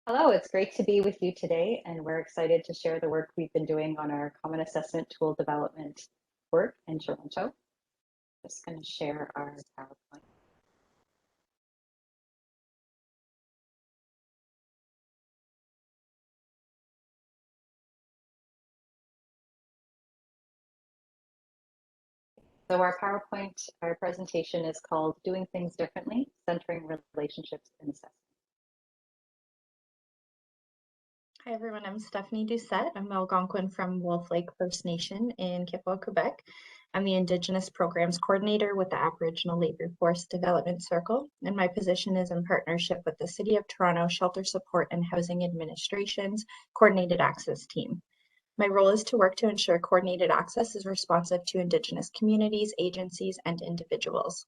Hello, it's great to be with you today, and we're excited to share the work we've been doing on our Common Assessment Tool development work in Toronto. Just going to share our PowerPoint. So our presentation is called Doing Things Differently, Centering Relationships in Assessment. Hi everyone, I'm Stephanie Doucette. I'm Algonquin from Wolf Lake First Nation in Kippa, Quebec. I'm the Indigenous Programs Coordinator with the Aboriginal Labour Force Development Circle, and my position is in partnership with the City of Toronto Shelter Support and Housing Administration's Coordinated Access Team. My role is to work to ensure coordinated access is responsive to Indigenous communities, agencies, and individuals.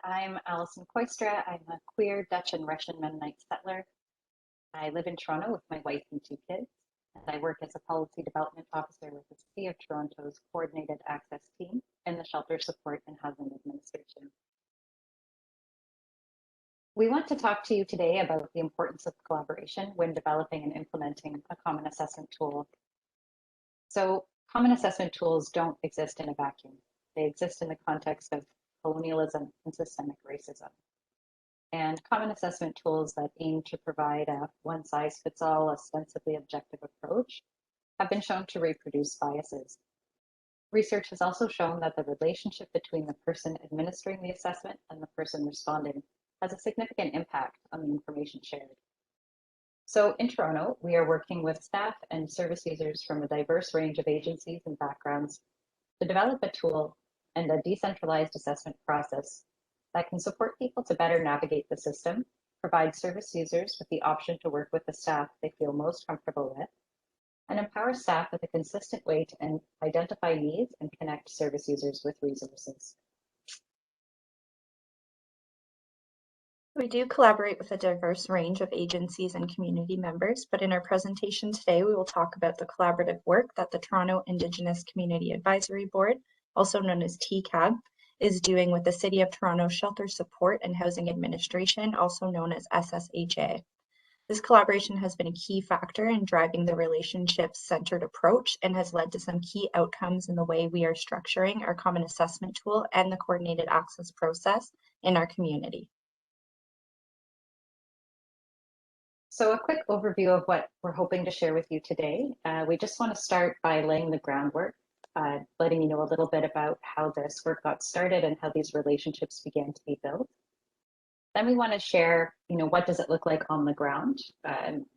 I'm Alison Koistra. I'm a queer Dutch and Russian Mennonite settler. I live in Toronto with my wife and 2 kids, and I work as a policy development officer with the City of Toronto's Coordinated Access Team and the Shelter Support and Housing Administration. We want to talk to you today about the importance of collaboration when developing and implementing a common assessment tool. So common assessment tools don't exist in a vacuum. They exist in the context of colonialism and systemic racism. And common assessment tools that aim to provide a one-size-fits-all, ostensibly objective approach have been shown to reproduce biases. Research has also shown that the relationship between the person administering the assessment and the person responding has a significant impact on the information shared. So in Toronto, we are working with staff and service users from a diverse range of agencies and backgrounds to develop a tool and a decentralized assessment process that can support people to better navigate the system, provide service users with the option to work with the staff they feel most comfortable with, and empower staff with a consistent way to identify needs and connect service users with resources. We do collaborate with a diverse range of agencies and community members, but in our presentation today, we will talk about the collaborative work that the Toronto Indigenous Community Advisory Board, also known as TCAB, is doing with the City of Toronto Shelter Support and Housing Administration, also known as SSHA. This collaboration has been a key factor in driving the relationship-centered approach and has led to some key outcomes in the way we are structuring our common assessment tool and the coordinated access process in our community. So a quick overview of what we're hoping to share with you today. We just want to start by laying the groundwork, letting you know a little bit about how this work got started and how these relationships began to be built. Then we want to share, what does it look like on the ground?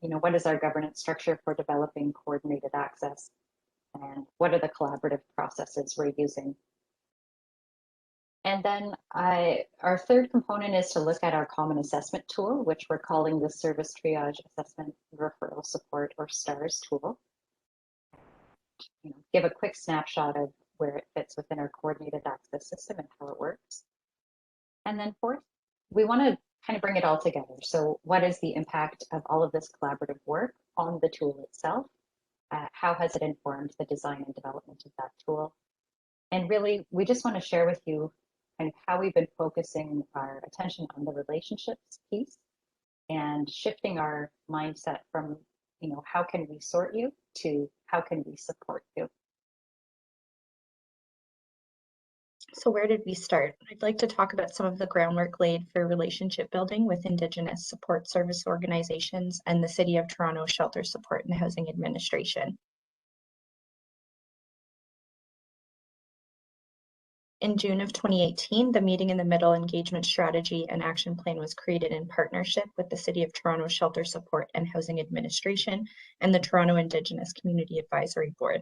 What is our governance structure for developing coordinated access? And what are the collaborative processes we're using? And then our third component is to look at our common assessment tool, which we're calling the Service Triage Assessment Referral Support, or STARS tool. Give a quick snapshot of where it fits within our coordinated access system and how it works. And then fourth, we want to kind of bring it all together. So what is the impact of all of this collaborative work on the tool itself? How has it informed the design and development of that tool? And really, we just want to share with you kind of how we've been focusing our attention on the relationships piece and shifting our mindset from, how can we sort you to how can we support you? So where did we start? I'd like to talk about some of the groundwork laid for relationship building with Indigenous support service organizations and the City of Toronto Shelter Support and Housing Administration. In June of 2018, the Meeting in the Middle Engagement Strategy and Action Plan was created in partnership with the City of Toronto Shelter Support and Housing Administration and the Toronto Indigenous Community Advisory Board.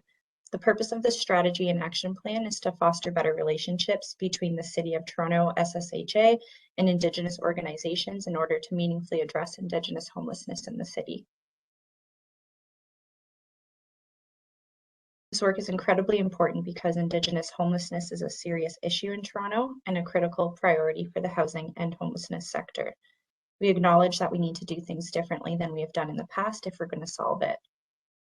The purpose of this strategy and action plan is to foster better relationships between the City of Toronto, SSHA, and Indigenous organizations in order to meaningfully address Indigenous homelessness in the city. This work is incredibly important because Indigenous homelessness is a serious issue in Toronto and a critical priority for the housing and homelessness sector. We acknowledge that we need to do things differently than we have done in the past if we're going to solve it.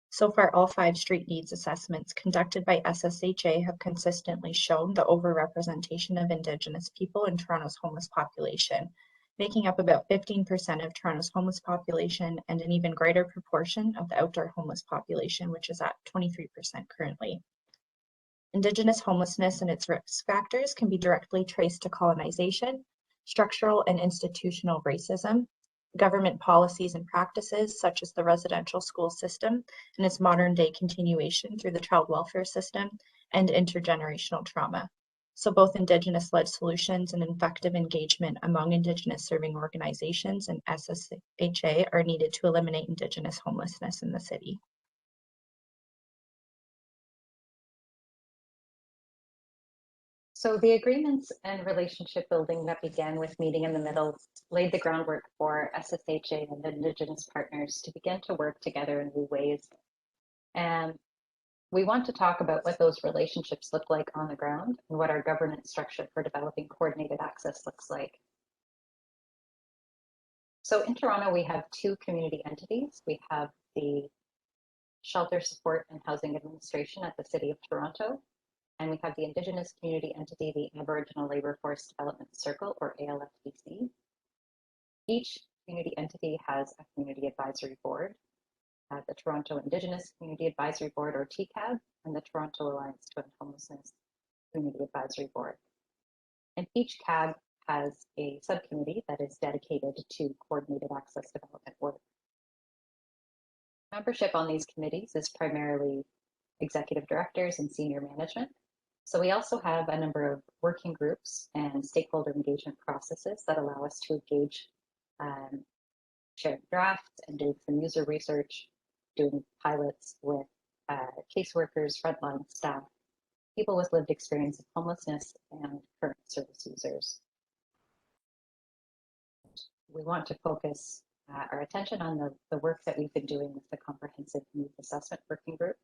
So far, all 5 street needs assessments conducted by SSHA have consistently shown the overrepresentation of Indigenous people in Toronto's homeless population. making up about 15% of Toronto's homeless population and an even greater proportion of the outdoor homeless population, which is at 23% currently. Indigenous homelessness and its risk factors can be directly traced to colonization, structural and institutional racism, government policies and practices such as the residential school system and its modern day continuation through the child welfare system, and intergenerational trauma. So both Indigenous-led solutions and effective engagement among Indigenous serving organizations and SSHA are needed to eliminate Indigenous homelessness in the city. So the agreements and relationship building that began with Meeting in the Middle laid the groundwork for SSHA and Indigenous partners to begin to work together in new ways. And we want to talk about what those relationships look like on the ground and what our governance structure for developing coordinated access looks like. So in Toronto, we have two community entities. We have the Shelter Support and Housing Administration at the City of Toronto, and we have the Indigenous community entity, the Aboriginal Labour Force Development Circle, or ALFDC. Each community entity has a community advisory board, the Toronto Indigenous Community Advisory Board, or TCAB, and the Toronto Alliance to End Homelessness Community Advisory Board. And each CAB has a subcommittee that is dedicated to coordinated access development work. Membership on these committees is primarily executive directors and senior management. So we also have a number of working groups and stakeholder engagement processes that allow us to engage, sharing drafts and doing some user research, doing pilots with caseworkers, frontline staff, people with lived experience of homelessness, and current service users. We want to focus our attention on the work that we've been doing with the Comprehensive Needs Assessment Working Group.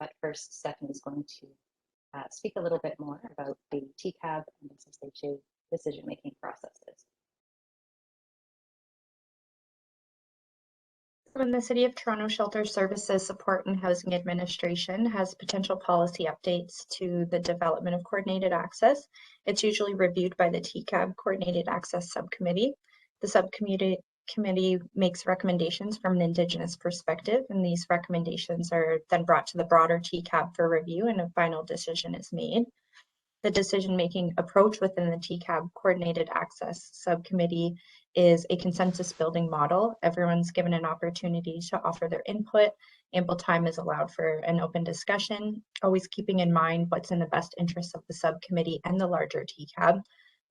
But first, Stephanie is going to speak a little bit more about the TCAB and SSHA decision-making processes. When the City of Toronto Shelter Services Support and Housing Administration has potential policy updates to the development of coordinated access, it's usually reviewed by the TCAB Coordinated Access Subcommittee. The subcommittee makes recommendations from an Indigenous perspective, and these recommendations are then brought to the broader TCAB for review, and a final decision is made. The decision-making approach within the TCAB Coordinated Access Subcommittee is a consensus-building model. Everyone's given an opportunity to offer their input. Ample time is allowed for an open discussion, always keeping in mind what's in the best interest of the subcommittee and the larger TCAB.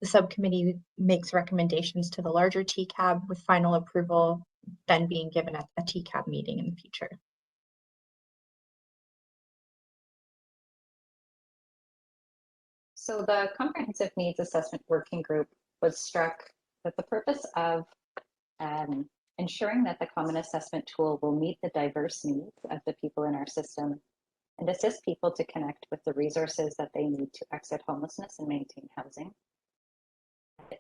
The subcommittee makes recommendations to the larger TCAB, with final approval then being given at a TCAB meeting in the future. So the Comprehensive Needs Assessment Working Group was struck with the purpose of ensuring that the Common Assessment Tool will meet the diverse needs of the people in our system and assist people to connect with the resources that they need to exit homelessness and maintain housing.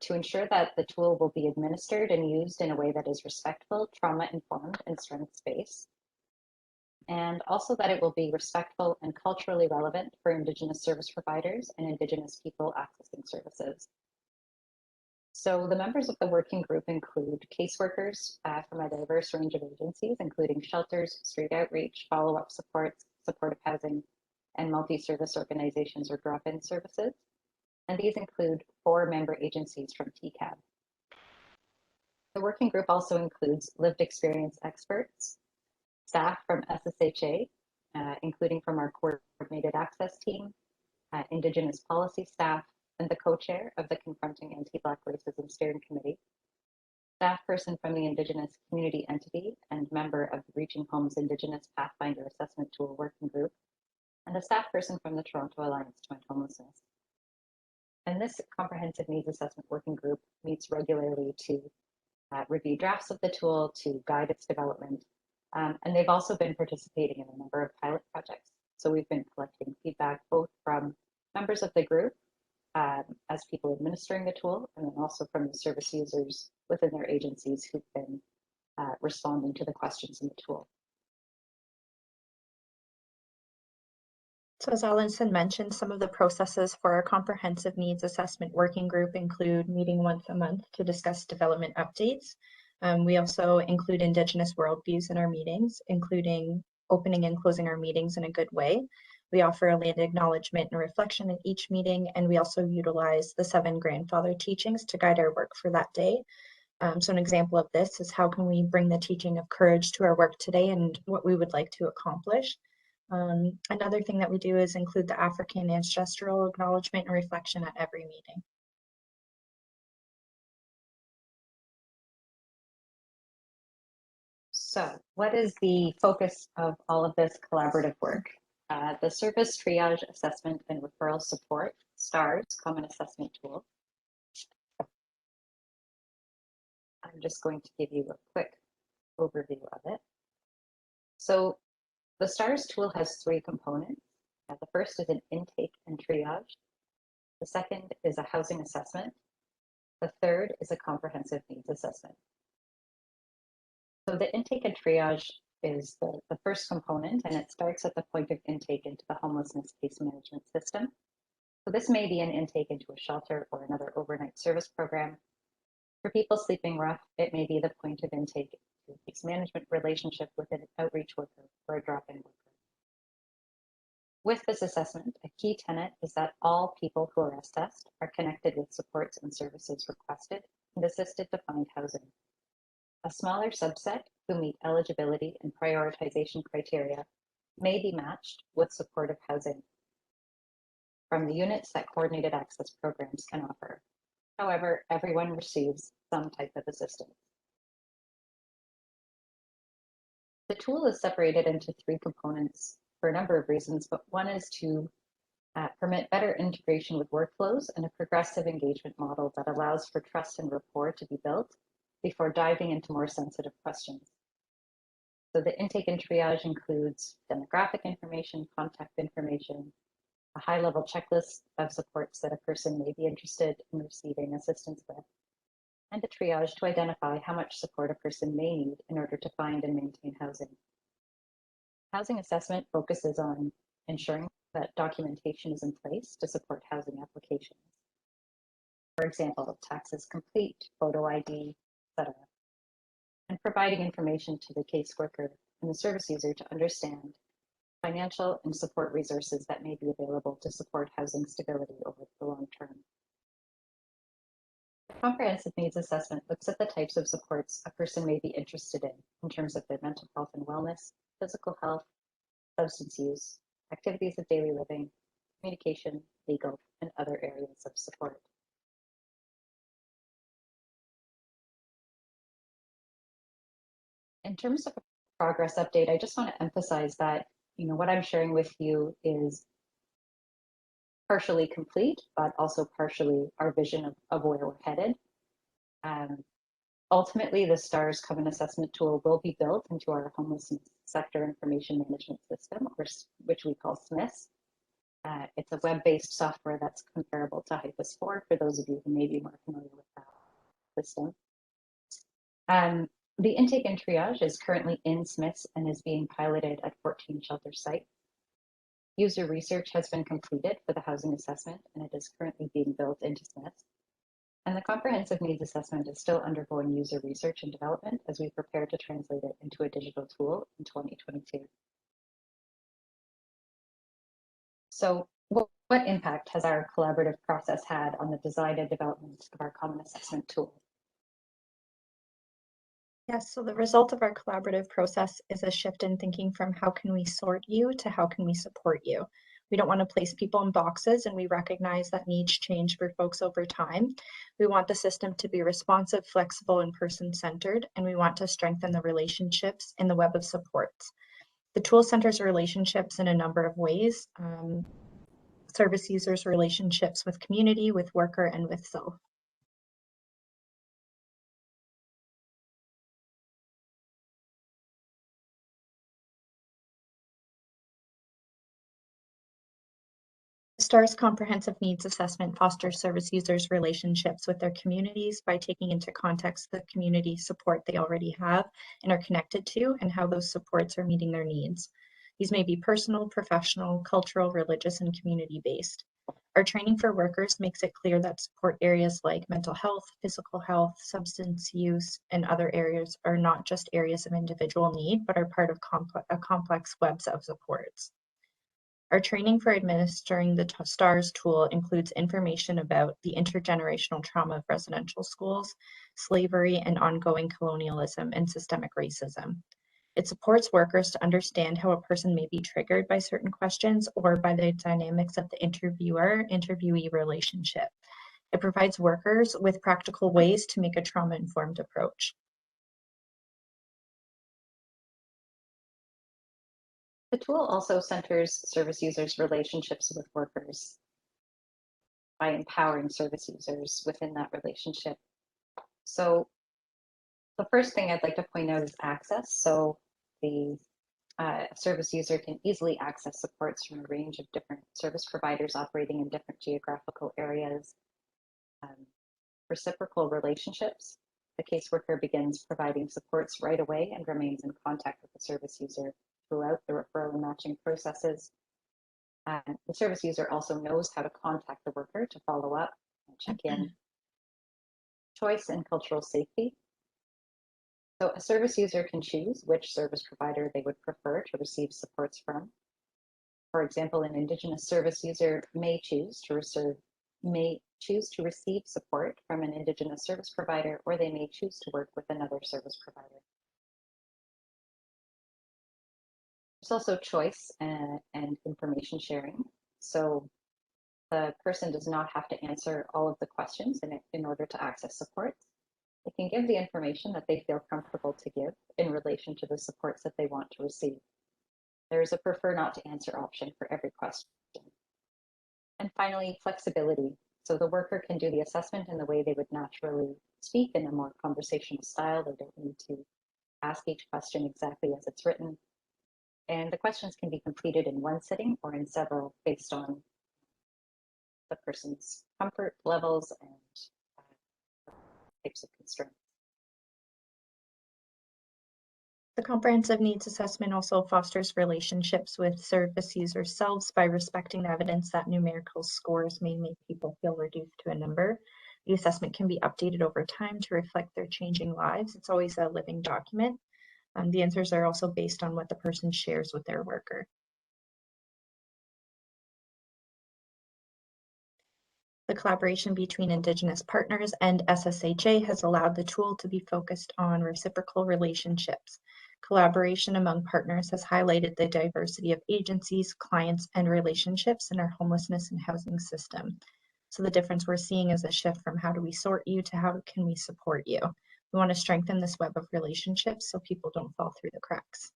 To ensure that the tool will be administered and used in a way that is respectful, trauma-informed, and strengths-based, and also that it will be respectful and culturally relevant for Indigenous service providers and Indigenous people accessing services. So the members of the working group include caseworkers from a diverse range of agencies, including shelters, street outreach, follow-up supports, supportive housing, and multi-service organizations or drop-in services. And these include 4 member agencies from TCAB. The working group also includes lived experience experts, staff from SSHA, including from our coordinated access team, Indigenous policy staff, and the co-chair of the Confronting Anti-Black Racism Steering Committee, staff person from the Indigenous community entity and member of the Reaching Home's Indigenous Pathfinder Assessment Tool Working Group, and a staff person from the Toronto Alliance to End Homelessness. And this Comprehensive Needs Assessment Working Group meets regularly to review drafts of the tool, to guide its development, and they've also been participating in a number of pilot projects. So we've been collecting feedback both from members of the group as people administering the tool, and then also from the service users within their agencies who've been responding to the questions in the tool. So as Allison mentioned, some of the processes for our comprehensive needs assessment working group include meeting once a month to discuss development updates. We also include Indigenous worldviews in our meetings, including opening and closing our meetings in a good way. We offer a land acknowledgement and reflection at each meeting, and we also utilize the 7 grandfather teachings to guide our work for that day. So an example of this is how can we bring the teaching of courage to our work today and what we would like to accomplish. Another thing that we do is include the African ancestral acknowledgement and reflection at every meeting. So what is the focus of all of this collaborative work? The Service Triage Assessment and Referral Support, STARS, Common Assessment Tool. I'm just going to give you a quick overview of it. So the STARS tool has 3 components. The first is an intake and triage. The second is a housing assessment. The third is a comprehensive needs assessment. So the intake and triage is the first component, and it starts at the point of intake into the homelessness case management system. So this may be an intake into a shelter or another overnight service program. For people sleeping rough, it may be the point of intake to a case management relationship with an outreach worker or a drop-in worker. With this assessment, a key tenet is that all people who are assessed are connected with supports and services requested and assisted to find housing. A smaller subset who meet eligibility and prioritization criteria may be matched with supportive housing from the units that coordinated access programs can offer. However, everyone receives some type of assistance. The tool is separated into 3 components for a number of reasons, but one is to permit better integration with workflows and a progressive engagement model that allows for trust and rapport to be built before diving into more sensitive questions. So the intake and triage includes demographic information, contact information, a high-level checklist of supports that a person may be interested in receiving assistance with, and a triage to identify how much support a person may need in order to find and maintain housing. Housing assessment focuses on ensuring that documentation is in place to support housing applications. For example, taxes complete, photo ID, etc. And providing information to the caseworker and the service user to understand financial and support resources that may be available to support housing stability over the long term. The comprehensive needs assessment looks at the types of supports a person may be interested in terms of their mental health and wellness, physical health, substance use, activities of daily living, communication, legal, and other areas of support. In terms of a progress update, I just want to emphasize that what I'm sharing with you is partially complete, but also partially our vision of where we're headed. Ultimately, the STARS Common Assessment Tool will be built into our homelessness sector information management system, which we call SMIS. It's a web-based software that's comparable to HIPAA 4 for those of you who may be more familiar with that system. The intake and triage is currently in SMIS and is being piloted at 14 shelter sites. User research has been completed for the housing assessment, and it is currently being built into SMIS. And the comprehensive needs assessment is still undergoing user research and development as we prepare to translate it into a digital tool in 2022. So what impact has our collaborative process had on the design and development of our common assessment tool? Yes, so the result of our collaborative process is a shift in thinking from how can we sort you to how can we support you. We don't want to place people in boxes, and we recognize that needs change for folks over time. We want the system to be responsive, flexible, and person-centered, and we want to strengthen the relationships in the web of supports. The tool centers relationships in a number of ways. Service users' relationships with community, with worker, and with self. STARS Comprehensive Needs Assessment fosters service users' relationships with their communities by taking into context the community support they already have and are connected to and how those supports are meeting their needs. These may be personal, professional, cultural, religious, and community-based. Our training for workers makes it clear that support areas like mental health, physical health, substance use, and other areas are not just areas of individual need, but are part of a complex web of supports. Our training for administering the STARS tool includes information about the intergenerational trauma of residential schools, slavery, and ongoing colonialism and systemic racism. It supports workers to understand how a person may be triggered by certain questions or by the dynamics of the interviewer-interviewee relationship. It provides workers with practical ways to make a trauma-informed approach. The tool also centers service users' relationships with workers by empowering service users within that relationship. So the first thing I'd like to point out is access. So the service user can easily access supports from a range of different service providers operating in different geographical areas. Reciprocal relationships. The caseworker begins providing supports right away and remains in contact with the service user throughout the referral and matching processes. The service user also knows how to contact the worker to follow up and check in. Choice and cultural safety. So a service user can choose which service provider they would prefer to receive supports from. For example, an Indigenous service user may choose to receive support from an Indigenous service provider, or they may choose to work with another service provider. There's also choice and information sharing. So the person does not have to answer all of the questions in order to access support. They can give the information that they feel comfortable to give in relation to the supports that they want to receive. There is a prefer not to answer option for every question. And finally, flexibility. So the worker can do the assessment in the way they would naturally speak in a more conversational style. They don't need to ask each question exactly as it's written. And the questions can be completed in one sitting or in several based on the person's comfort levels and types of constraints. The comprehensive needs assessment also fosters relationships with service users selves by respecting the evidence that numerical scores may make people feel reduced to a number. The assessment can be updated over time to reflect their changing lives. It's always a living document. The answers are also based on what the person shares with their worker. The collaboration between Indigenous partners and SSHA has allowed the tool to be focused on reciprocal relationships. Collaboration among partners has highlighted the diversity of agencies, clients, and relationships in our homelessness and housing system. So the difference we're seeing is a shift from how do we sort you to how can we support you. We want to strengthen this web of relationships so people don't fall through the cracks.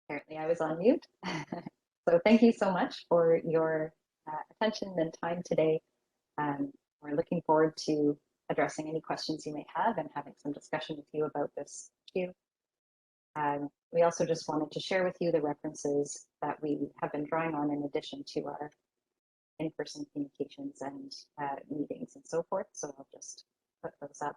Apparently I was on mute. So thank you so much for your attention and time today. We're looking forward to addressing any questions you may have and having some discussion with you about this issue. We also just wanted to share with you the references that we have been drawing on in addition to our in-person communications and meetings and so forth. So I'll just put those up